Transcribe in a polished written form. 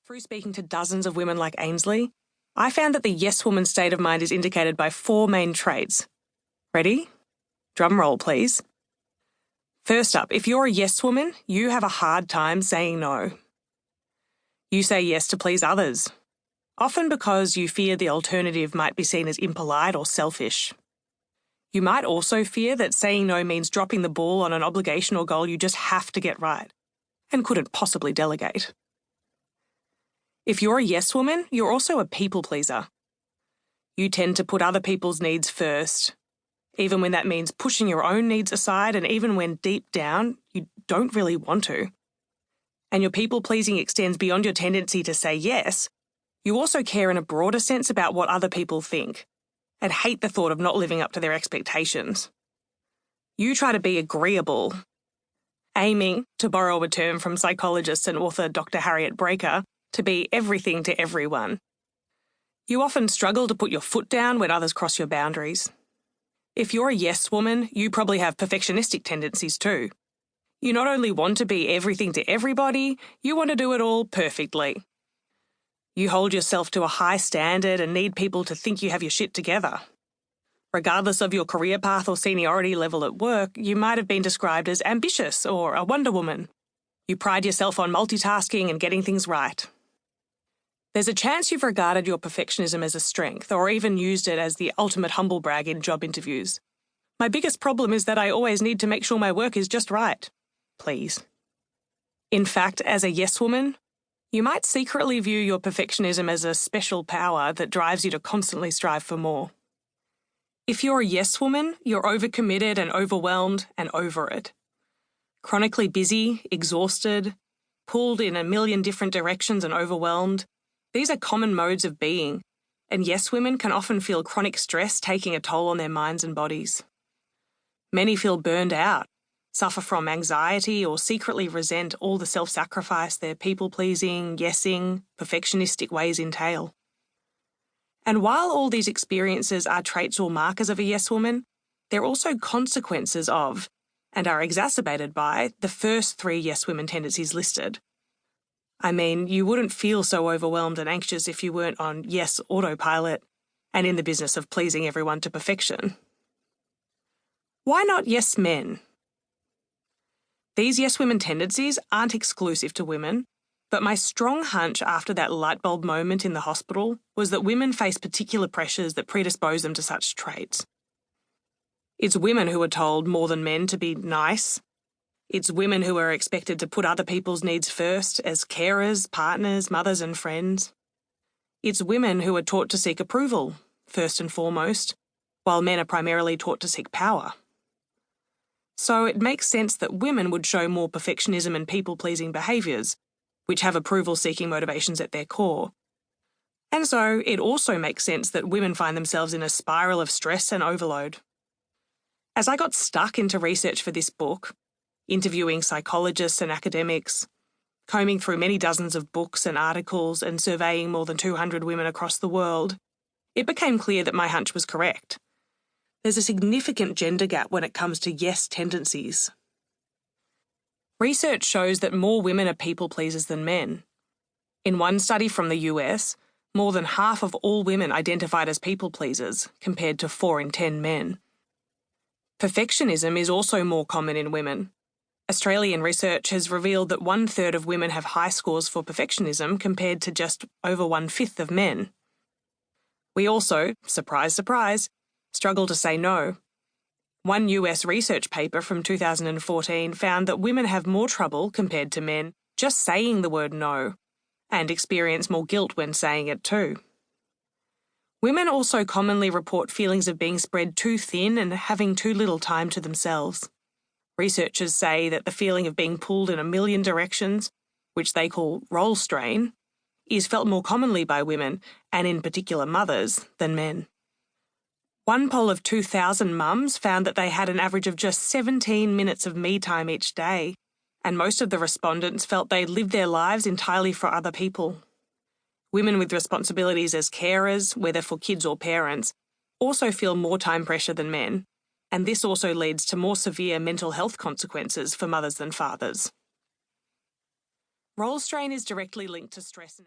Through speaking to dozens of women like Ainsley, I found that the yes woman state of mind is indicated by 4 main traits. Ready? Drum roll, please. First up, if you're a yes woman, you have a hard time saying no. You say yes to please others, often because you fear the alternative might be seen as impolite or selfish. You might also fear that saying no means dropping the ball on an obligation or goal you just have to get right and couldn't possibly delegate. If you're a yes woman, you're also a people pleaser. You tend to put other people's needs first, even when that means pushing your own needs aside and even when deep down you don't really want to. And your people-pleasing extends beyond your tendency to say yes. You also care in a broader sense about what other people think and hate the thought of not living up to their expectations. You try to be agreeable, aiming, to borrow a term from psychologist and author Dr. Harriet Breaker, to be everything to everyone. You often struggle to put your foot down when others cross your boundaries. If you're a yes woman, you probably have perfectionistic tendencies too. You not only want to be everything to everybody, you want to do it all perfectly. You hold yourself to a high standard and need people to think you have your shit together. Regardless of your career path or seniority level at work, you might have been described as ambitious or a Wonder Woman. You pride yourself on multitasking and getting things right. There's a chance you've regarded your perfectionism as a strength or even used it as the ultimate humble brag in job interviews. My biggest problem is that I always need to make sure my work is just right. Please. In fact, as a yes woman, you might secretly view your perfectionism as a special power that drives you to constantly strive for more. If you're a yes woman, you're overcommitted and overwhelmed and over it. Chronically busy, exhausted, pulled in a million different directions and overwhelmed. These are common modes of being, and yes women can often feel chronic stress taking a toll on their minds and bodies. Many feel burned out, suffer from anxiety, or secretly resent all the self-sacrifice their people-pleasing, yesing, perfectionistic ways entail. And while all these experiences are traits or markers of a yes woman, they're also consequences of, and are exacerbated by, the first 3 yes women tendencies listed. I mean, you wouldn't feel so overwhelmed and anxious if you weren't on yes autopilot and in the business of pleasing everyone to perfection. Why not yes men? These yes women tendencies aren't exclusive to women, but my strong hunch after that light bulb moment in the hospital was that women face particular pressures that predispose them to such traits. It's women who are told more than men to be nice. It's women who are expected to put other people's needs first as carers, partners, mothers and friends. It's women who are taught to seek approval, first and foremost, while men are primarily taught to seek power. So it makes sense that women would show more perfectionism and people-pleasing behaviours, which have approval-seeking motivations at their core. And so it also makes sense that women find themselves in a spiral of stress and overload. As I got stuck into research for this book, interviewing psychologists and academics, combing through many dozens of books and articles and surveying more than 200 women across the world, it became clear that my hunch was correct. There's a significant gender gap when it comes to yes tendencies. Research shows that more women are people pleasers than men. In one study from the US, more than half of all women identified as people pleasers, compared to 4 in 10 men. Perfectionism is also more common in women. Australian research has revealed that 1/3 of women have high scores for perfectionism compared to just over 1/5 of men. We also, surprise, surprise, struggle to say no. One US research paper from 2014 found that women have more trouble, compared to men, just saying the word no, and experience more guilt when saying it too. Women also commonly report feelings of being spread too thin and having too little time to themselves. Researchers say that the feeling of being pulled in a million directions, which they call role strain, is felt more commonly by women, and in particular mothers, than men. One poll of 2,000 mums found that they had an average of just 17 minutes of me time each day, and most of the respondents felt they lived their lives entirely for other people. Women with responsibilities as carers, whether for kids or parents, also feel more time pressure than men, and this also leads to more severe mental health consequences for mothers than fathers. Role strain is directly linked to stress and